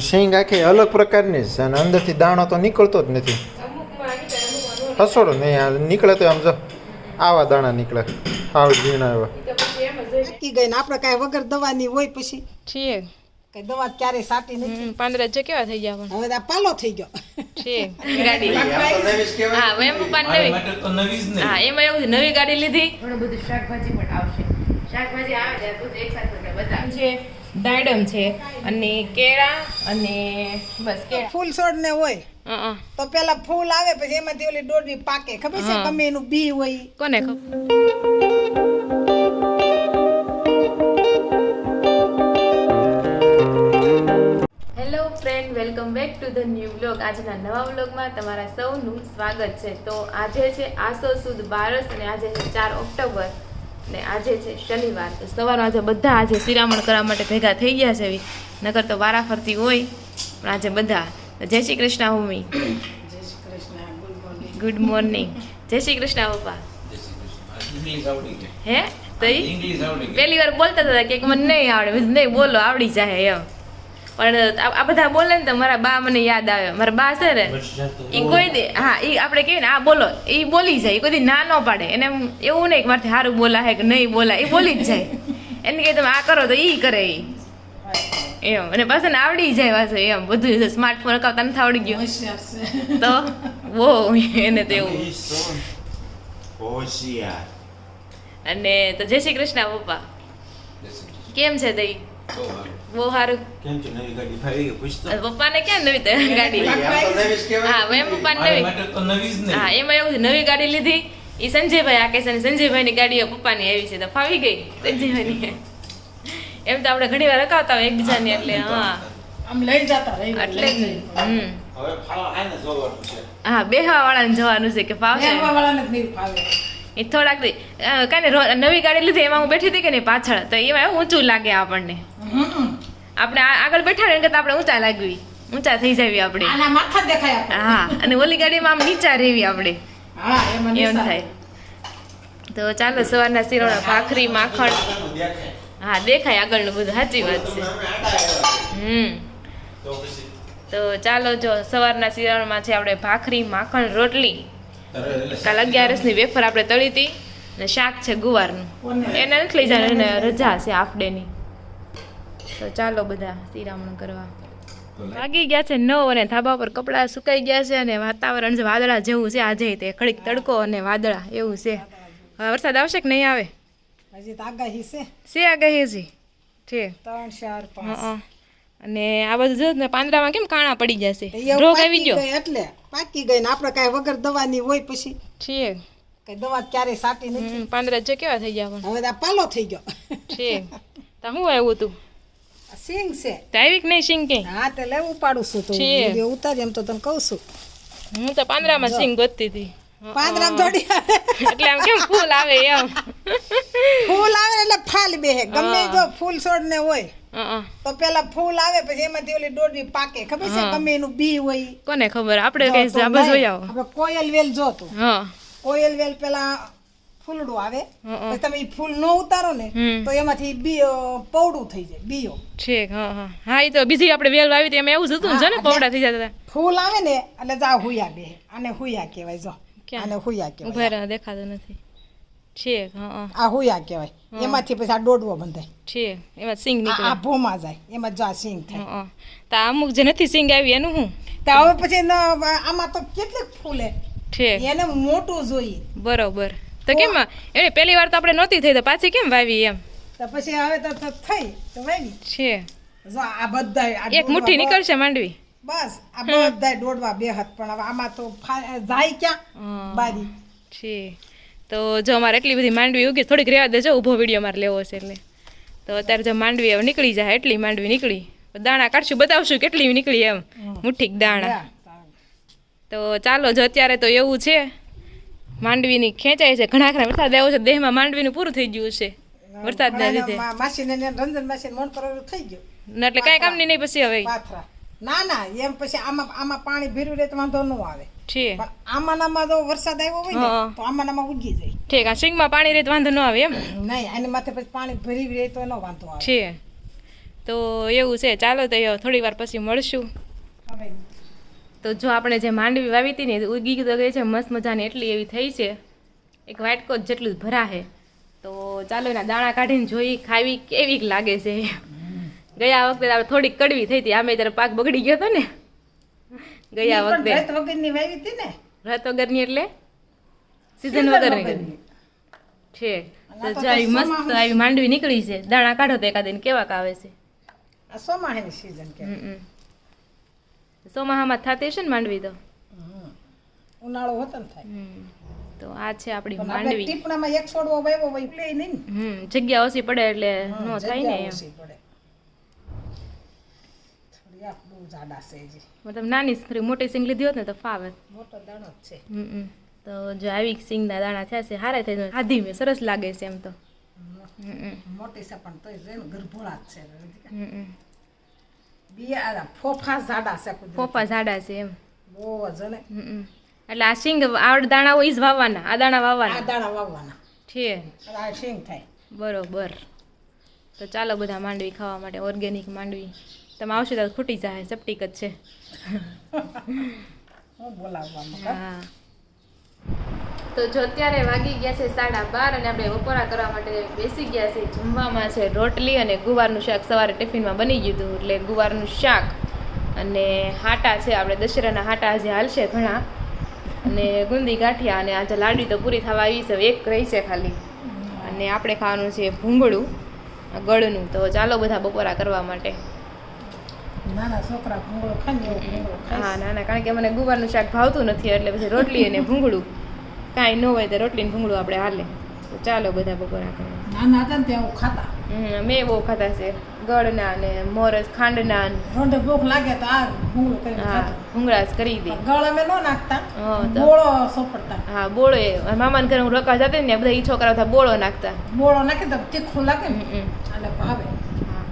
સિંગ આખી અલગ પ્રકારની છે અને અંદરથી દાણો તો નીકળતો જ નથી. હસોડો નહીં આ નીકળે તો આમ જો આવા દાણા નીકળે આવ ઝીણા એવા. પાકી ગઈ ને આપણે કાંઈ વગર દવાની હોય પછી ઠીક કઈ દવા ક્યારેય સાટી નથી. પાંદડા જે કેવા થઈ ગયા હવે આ પાલો થઈ ગયો. ઠીક ગાડી હા વેમ પપ્પા નવી હા એમાં એવું છે નવી ગાડી લીધી. ઘણું બધું શાકભાજી પણ આવશે. શાકભાજી આવે ત્યારે બધું એક સાથે બધા છે. દાડમ છે અને કેળા અને બસ કેળા ફૂલ છોડ ને હોય તો પેલા ફૂલ આવે પછી એમાંથી ઓલી ડોડવી પાકે ખબર છે ગમે એનું બી હોય કોને ખબર. Hello friend welcome back to the new vlog. આજના નવા વ્લોગમાં તમારા સૌનું સ્વાગત છે. તો આજે છે આસો સુદ 12 અને આજે છે 4 ઓક્ટોબર ને આજે છે શનિવાર. તો સવારમાં આજે બધા આજે શિરામણ કરવા માટે ભેગા થઈ ગયા છે. નકર તો વારાફરતી હોય પણ આજે બધા. જય Shri Krishna mummy. Good morning. જય શ્રી કૃષ્ણ પપ્પા. હે તો પહેલી વાર બોલતા હતા કે મને નહીં આવડે. નહીં બોલો આવડી જાય એમ. પણ આ બધા બોલે ને તો મારા બા મને યાદ આવે. મારા બા છે ને એ કોઈ દે હા એ આપણે કહીએ ને આ બોલો એ બોલી જાય. એ કોઈ ના ન પાડે એને એવું નહીં કે મારાથી સારું બોલાય કે નહીં બોલાય એ બોલી જ જાય. એને કહે તમે આ કરો તો એ કરે એમ. અને પાછળ આવડી જાય પાછું એમ બધું. સ્માર્ટફોન રખાવતા નથી આવડી ગયો તો બહુ એને તો એવું. અને તો જય શ્રી કૃષ્ણ પપ્પા. કેમ છે દઈ? બહુ સારું. પપ્પાને ક્યાં નવી ગાડી? હા એમ પપ્પાને નવી. હા એમાં એવું છે નવી ગાડી લીધી. એ સંજયભાઈ આ કહેશે સંજયભાઈ ની ગાડીઓ પપ્પાની આવી છે તો ફાવી ગઈ સંજયભાઈ. એમ તો આપણે ઘણી વાર રખાવતા હોય એકબીજાની એટલે હા આમ લઈ જતા રહી એટલે હા બેહવા વાળાને જવાનું છે કે ફાવશે. બેહવા વાળાને જ નહીં ફાવે. એ થોડાક કઈ નવી ગાડી લીધી એમાં હું બેઠી હતી કે નહીં પાછળ તો એમાં ઊંચું લાગે આપણને. આપણે આગળ બેઠા ને કરતા આપણે ઊંચા લાગવી ઊંચા થઈ જાવી આપણે. આના માથા દેખાય. હા અને ઓલી ગાડીમાં આમ નીચા રહેવી આપણે હા એમ થાય. તો ચાલો સવારના શિરોણા ભાખરી માખણ હા દેખાય આગળનું બધું સાચી વાત છે. તો ચાલો જો સવારના શિરોણામાં છે આપણે ભાખરી માખણ રોટલી. કાલ 11 વેફર આપણે તળી હતી ને શાક છે ગુવારનું. એને નથી લઈ જવાનું એને રજા છે હાફ ડેની. તો ચાલો બધા શિરામણ કરવા. વાગી ગયા છે 9 અને ધાબા પર કપડાં સુકાઈ ગયા છે અને વાતાવરણ છે વાદળા જેવું છે આજે. તે ઘડીક તડકો અને વાદળા એવું છે. હવે વરસાદ આવશે કે નહીં આવે? હજી તો આગાહી છે આગાહી છે 3 4 5. અને આ બધું જો ને પાંદડામાં કેમ કાણા પડી જશે રોગ આવી ગયો એટલે પાકી ગઈ ને આપણે કાંઈ વગર દવાની હોય પછી છે કઈ દવા ક્યારેય સાટી નથી. પાંદડા જે કેવા થઈ ગયા હવે આ પાલો થઈ ગયો છે. તો હું આવ્યું તું સિંગ છે ટાઈવિક નહીં સિંગ કે હા તે લેવું પાડું છું તો વિડિયો ઉતારી એમ તો તને કહું છું. હું તો પાંદડામાં સિંગ ગોતતી હતી. પાંદડામાં થોડી એટલે આમ કેમ ફૂલ આવે એમ. ફૂલ આવે એટલે ફાલ બેહે ગમે જો ફૂલ છોડ ને હોય તો પેલા ફૂલ આવે પછી એમાંથી ઓલી ડોડવી પાકે ખબર છે ગમે એનું બી હોય કોને ખબર. આપણે કઈ આ બધું જોઈ આવો. આપણે કોયલ વેલ જોતું. હા કોયલ વેલ પેલા ફૂલડું આવે પછી તમે ઈ ફૂલ નો ઉતારો ને તો એમાંથી બી પૌડું થઈ જાય બીઓ છે. હા હા હા એ તો બીજી આપણે વેલ વાવી તો એમાં એવું જ હતું ને પૌડા થઈ જતા. ફૂલ આવે ને એટલે જા હુયા બે આને હુયા કહેવાય. જો આને હુયા કહેવાય. ઉભા દેખાતું નથી છે. હા આ હુયા કહેવાય. એમાંથી પછી આ ડોડવો બંધાય છે એમાં સિંગ નીકળે. આ ભોમાં જાય એમાં જો આ સિંગ થાય. તો અમુક જે નથી સિંગ આવી એનું હું તો હવે પછી આમાં તો કેટલીક ફૂલે છે એને મોટું જોઈએ. બરોબર. તો કેમ એને પહેલી વાર તો આપણે નહોતી થઈ તો પાછી કેમ વાવી એમ? તો પછી હવે તો થઈ તો વાવી છે. જો આ બધા એક મુઠ્ઠી નીકળશે માંડવી. બસ આ બધા દોડવા બે હાથ પણ હવે આમાં તો જાય ક્યાં બારી છે. તો જો અમારે એટલી બધી માંડવી ઉગી થોડીક રહેવા દેજો ઊભો વિડીયો મારે લેવો છે એટલે. તો અત્યારે જો માંડવી હવે નીકળી જાય એટલી માંડવી નીકળી દાણા કાઢશું બતાવશું કેટલી નીકળી એમ મુઠ્ઠીક દાણા. તો ચાલો જો અત્યારે તો એવું છે માંડવીની ખેંચાય છે. ઘણા ખરા વરસાદ આવ્યો છે દેહમાં માંડવીનું પૂરું થઈ ગયું છે વરસાદના લીધે. માસીને રંજન માસી મન કરોડ થઈ ગયું એટલે કાંઈ કામની નહીં પછી હવે. ના ના એમ પછી આમાં પાણી ભર્યું રહે તો વાંધો ન આવે છે. પણ આમાં જો વરસાદ આવ્યો હોય ને તો આમાં ઉગી જાય. ઠીક આ સિંગમાં પાણી રહે તો વાંધો ન આવે એમ નહીં આની માથે પછી પાણી ભરી રહે તો એનો વાંધો આવે છે. તો એવું છે, ચાલો તો થોડી વાર પછી મળશું. હવે તો જો આપણે જે માંડવી વાવી હતી ને ઉગી તો ગઈ છે મસ્ત મજાની, એટલી એવી થઈ છે, એક વાટકો જેટલું જ ભરાશે. તો ચાલો એના દાણા કાઢીને જોઈ, ખાવી કેવી લાગે છે. ગયા વખતે આપણે થોડીક કડવી થઈ હતી, આમે ત્યારે પાક બગડી ગયો હતો ને ગયા વખતે. રત વગરની વાવી હતી ને, રત વગરની એટલે સીઝન વગરની છે. તો જો આવી મસ્ત આવી માંડવી નીકળી છે, દાણા કાઢો તો એકાદીને કેવાક આવે છે. આ સોમાહાની સીઝન કે સોમાહામાં થતી હશે ને માંડવી તો. ઉનાળો હોતો ને થાય. તો આ છે આપણી પણ આપણે માંડવી. ટીપણામાં એક છોડવો વાવ્યો હોય પ્લે નહીં ને. જગ્યા ઓછી પડે એટલે નો થાય ને જગ્યા એમ. ઓછી પડે. થોડી આ બહુ જાડા છે હજી. મતલબ નાની થોડી મોટી સિંગ લીધી હોત ને તો ફાવે. મોટો દાણો જ છે. તો જો આવી સિંગના દાણા થયા છે, હારા થઈ જાય, ખાધી મેં સરસ લાગે છે એમ તો. મોટી છે પણ તોય છે ને ગરભોળા જ છે. બિયા ફોફા જાડા છે. ફોફા જાડા છે એમ. બહુ જ ને. એટલે આ સિંગ આવડ દાણા હોય જ વાવવાના, આ દાણા આ વાવવાના દાણા વાવવાના. છે. આ શીંગ થાય. બરોબર. તો ચાલો બધા માંડવી ખાવા માટે, ઓર્ગેનિક માંડવી. તમે આવશો તો ખૂટી જાય, સેપ્ટિક જ છે. હું બોલાવવામાં. હા. તો જો અત્યારે વાગી ગયા છે 12:30 અને આપણે બપોરા કરવા માટે બેસી ગયા છે. જમવામાં છે રોટલી અને ગુવારનું શાક, સવારે ટિફિનમાં બની ગયું હતું, એટલે ગુવારનું શાક અને હાટા છે, આપણે દશેરાના હાટા હજી હાલશે ઘણા, અને ગુંદી ગાંઠિયા, અને આજે લાડવી તો પૂરી થવા આવી છે, એક રહી છે ખાલી. અને આપણે ખાવાનું છે ભૂંગળું ગળનું. તો ચાલો બધા બપોરા કરવા માટે. નાના છોકરા ભૂંગળો ખાય. હા નાના, કારણ કે મને ગુવારનું શાક ભાવતું નથી, એટલે પછી રોટલી અને ભૂંગળું, કાંઈ ન હોય તો રોટલી ને ભૂંગળું આપણે હાલે. તો ચાલો બધા બપોરા કરવા. નાના હતા ને ત્યાં ખાતા. મેં બહુ ખાતા છે, ગળના ને મોરસ ખાંડના. રોંઢે ભૂખ લાગે તો આ ભૂંગળું કરીને હા ખાતું. ભૂંગળા જ કરી દે. ગળ અમે ન નાખતા. હા, તો- બોળો સોપડતા. હા બોળો, એ મામાને ઘરે હું રોકા જતી ને બધા ઈ છોકરા બધા બોળો નાખતા. બોળો નાખી તો તીખું લાગે ને હમ. એટલે ભાવે. હા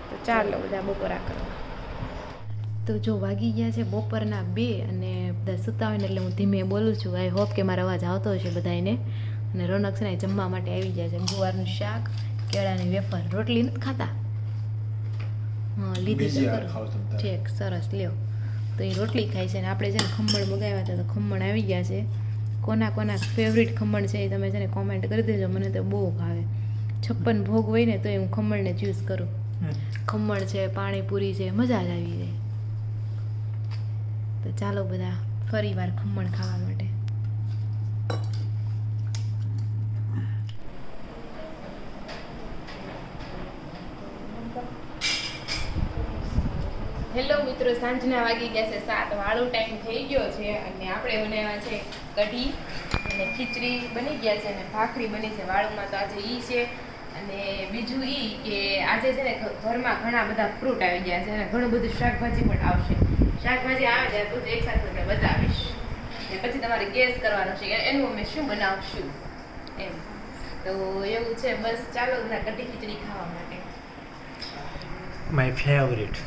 તો ચાલો બધા બપોરા કરવા. તો જો વાગી ગયા છે બપોરના 2 અને બધા સૂતા હોય ને એટલે હું ધીમે બોલું છું. આઈ હોપ કે મારો અવાજ આવતો હશે બધાને. અને રોનક છે ને જમવા માટે આવી જાય છે, ગુવારનું શાક, કેળાની વેફર. રોટલી નથી ખાતા? હા લીધી તો ખરું. ઠીક, સરસ, લ્યો. તો એ રોટલી ખાય છે, ને આપણે છે ને ખમણ મગાવ્યા હતા, તો ખમણ આવી ગયા છે. કોના કોના ફેવરિટ ખમણ છે એ તમે છે ને કોમેન્ટ કરી દેજો, મને તો બહુ ભાવે. 56 ભોગ હોય ને તો હું ખમણને ચૂઝ કરું. ખમણ છે, પાણીપુરી છે, મજા જ આવી જાય. તો ચાલો બધા ફરી વાર ખમણ ખાવા માટે. હેલો મિત્રો, સાંજના વાગી ગયા છે 7, વાળો ટાઈમ થઈ ગયો છે, અને આપણે બનાવ્યા છે કઢી અને ખીચડી બની ગયા છે, અને ભાખરી બની છે. વાળુમાં તો આજે ઈ છે, અને બીજું ઈ કે આજે છે ને ઘરમાં ઘણા બધા ફ્રૂટ આવી ગયા છે, અને ઘણું બધું શાકભાજી પણ આવશે. શાકભાજી આવે ત્યારે બધું એકસાથે તમને બતાવીશ, અને પછી તમારે ગેસ કરવાનો છે એનું અમે શું બનાવશું એમ. તો એવું છે, બસ ચાલો બધા કઢી ખીચડી ખાવા માટે. My favourite.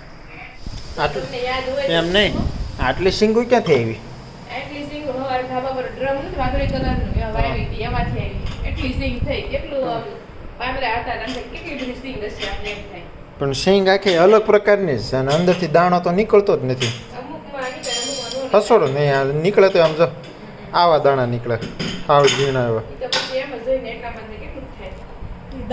તમને યાદ હોય એમ નહીં, આટલી સિંગુ ક્યાંથી આવી? એટલી સિંગ હવાર ધાબા પર ડ્રમ નથી વાદળી કલરનું એ વાવી હતી, એમાંથી આવી. એટલી સિંગ થઈ, કેટલું પાંદડા હતા, અંદર કેટલી બધી સિંગ હશે આપણે એમ થાય. પણ સિંગ આખી અલગ પ્રકારની છે, અને અંદરથી દાણો તો નીકળતો જ નથી. અમુકમાં નીકળે, અમુકમાં ન હસોડો નહીં, આ નીકળે તો આમ જો આવા દાણા નીકળે, હાવ ઝીણા એવા. નીકળે. તો પછી એમ જ જોઈને એટલામાં તો કેટલું થાય.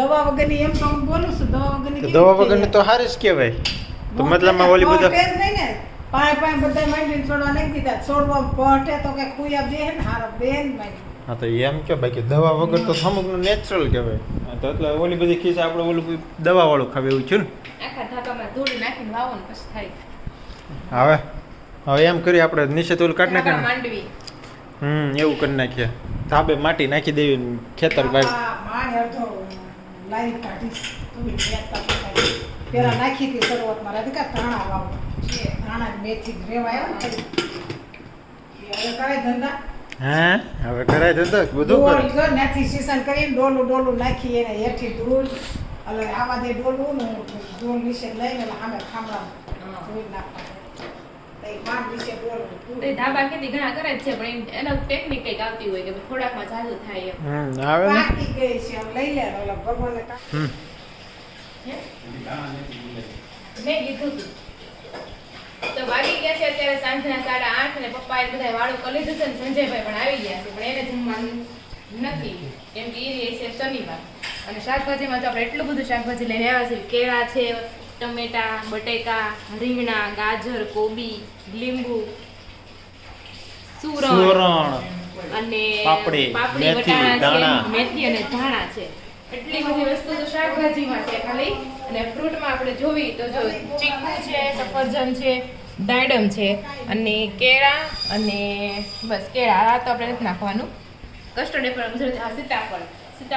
દવા વગરની એમ તો હું બોલું છું, દવા વગરની તો દવા વગરની તો હારી જ કહેવાય. તો મતલબમાં ઓલી બધા ટેસ્ટ નહીં ને, પાય બધા માંડીને છોડવા નાખી દીધા. છોડવા પહોંચે તો કે ખુયા બે ને હારો બેન માંડી. હા તો એમ કે બાકી દવા વગર તો અમુકનું નેચરલ કહેવાય. હા તો એટલે ઓલી બધી ખીસ આપણે ઓલું દવાવાળું ખાવે એવું છે ને. આખા ધાબામાં ધૂળ નાખીને વાવો ને પછી થાય. હવે એમ કરી આપણે નીચે તો ઓલું કાઢ ધાબા નાખીએ. માંડવી એવું કરી નાખીએ. ધાબે માટી નાખી દેવી ને ખેતર વાવી. માણ અડધો લાઈન કાઢીશ તું પેલા નાખી હતી શરૂઆતમાં રાધિકા ધાણા વાવ ધાણા મેથી રેવાય ને હવે કરે ધંધા. હા હવે કરાય ધંધો બધું કરે. ડોલ જો નાથી સીસન કરીને ડોલું નાખી એને હેઠી ધૂળ એટલે આવા દે ડોલું ને ડોલ વિશે લઈને સામે ખામડા ધૂળ નાખવા તો એ માન વિશે ડોલું તો એ ધાબા ખેતી ઘણા કરે જ છે, પણ એના ટેકનિક કંઈક આવતી હોય કે થોડાકમાં જાજુ થાય એમ. આવે ને. પાકી ગઈ છે આમ લઈ લે ઓલા ભગવાનને હે? મેં કીધું હતું. તો વાગી ગયા છે અત્યારે સાંજના 8:30 અને પપ્પાએ બધા વાળું કરી લીધું છે ને સંજયભાઈ પણ આવી ગયા છે પણ એને જમવાનું નથી કેમ કે એ છે શનિવાર. અને શાકભાજીમાં તો આપણે એટલું બધું શાકભાજી લઈને આવ્યા છે. કેળા છે, ટમેટા, બટેકા, રીંગણા, ગાજર, કોબી, લીંબુ, સુરણ અને પાપડી, મેથી, વટાણા ધાણા. છે, મેથી અને ધાણા છે. એટલી બધી વસ્તુ તો શાકભાજીમાં છે ખાલી. અને ફ્રૂટમાં આપણે જોવી તો જો ચીકુ છે, સફરજન છે, દાડમ છે અને કેળા અને બસ કેળા આ તો આપણે નથી નાખવાનું. કસ્ટર્ડ એપલ સીતાફળ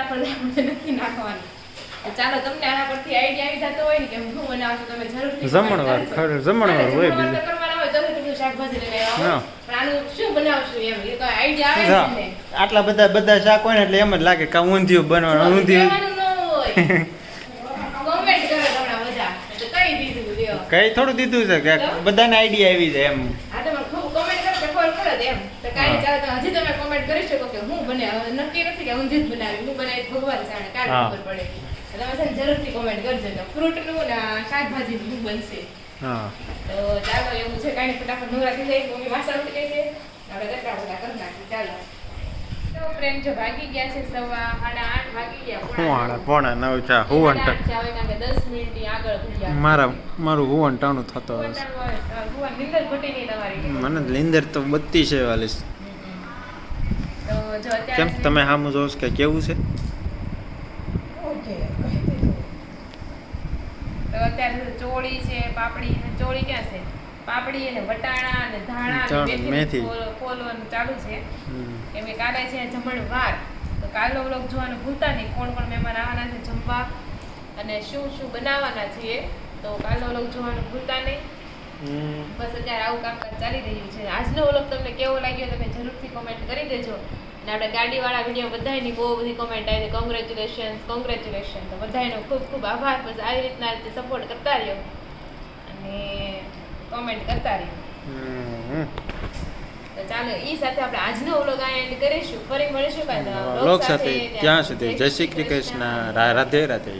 આપણે નથી નાખવાનું. તો ચાલો તમને આના પરથી આઈડિયા આવી જતો હોય ને કે હું બનાવું છું તમે જરૂરથી જમણવાર જમણવાર હોય બીજું કરવાના હોય તો બધું શાકભાજી લઈને હા. આવો પણ આનું શું બનાવશું એમ એ તો આઈડિયા આવે હા. છે ને આટલા બધા શાક હોય ને એટલે એમ જ લાગે કે ઊંધિયું બનાવવાનું ઊંધિયું કહેવાનું ન હોય કોમેન્ટ કરે ઘણા બધા તો કઈ દીધું લ્યો કઈ થોડું દીધું છે કે બધાને આઈડિયા આવી જાય એમ આ તો ખૂબ કોમેન્ટ કરો તો ખબર પડે એમ તો કાંઈ ચાલે તો હજી તમે કોમેન્ટ કરી શકો કે હું બનાવ નક્કી નથી કે ઊંધિયું જ બનાવી હું બનાવી ભગવાન જાણે કાંઈ હા. ખબર પડે તમે છે ને જરૂરથી કોમેન્ટ કરજો તો ફ્રૂટનું ને શાકભાજીનું શું બનશે હા તો ચાલો એવું છે કાંઈ ફટાફટ નવરા થઈ જાય મમ્મી વાસણ ઉઠી ગઈ છે આપણે કચરા બધા કરી નાખીએ ચાલો તો ફ્રેન્ડ જો ભાગી ગયા છે 8:30 વાગી ગયા પોણા 9 ચા હુવન હવે કારણ કે 10 મિનિટની આગળ થઈ ગયા મારું હુવન ટાણું થતો હશે ભગવાન નિંદર ઘટી નહીં તમારી મને લીંદર તો બત્તી છે વાલીસ તો જો અત્યારે કેમ તમે સામું જોશ કે કેવું છે ઓકે તો અત્યારે ચોળી છે પાપડી ચોળી ક્યાં છે પાપડી અને વટાણા અને ધાણા અને મેથી. મેથી ફોલવાનું ચાલુ છે કેમ કે કાલે છે જમણવાર તો કાલનો વ્લોગ જોવાનું ભૂલતા નહીં કોણ કોણ મહેમાન આવવાના છે જમવા અને શું શું બનાવવાના છીએ તો કાલનો વ્લોગ જોવાનું ભૂલતા નહીં. બસ અત્યારે આવું કામકાજ ચાલી રહ્યું છે. આજનો વ્લોગ તમને કેવો લાગ્યો તમે જરૂરથી કોમેન્ટ કરી દેજો. અને આપણે ગાડીવાળા વિડીયો બધાયની બહુ બધી કોમેન્ટ આવી કોંગ્રેચ્યુલેશન તો બધાયનો ખૂબ ખૂબ આભાર. બસ આવી રીતના રીતે સપોર્ટ કરતા રહ્યો અને કોમેન્ટ કરતા રહ્યો. તો ચાલો એ સાથે આપણે આજનો વ્લોગ આ એન્ડ કરીશું. ફરી મળીશું કાલે લોક સાથે ત્યાં સુધી જય શ્રી કૃષ્ણ રાધે રાધે.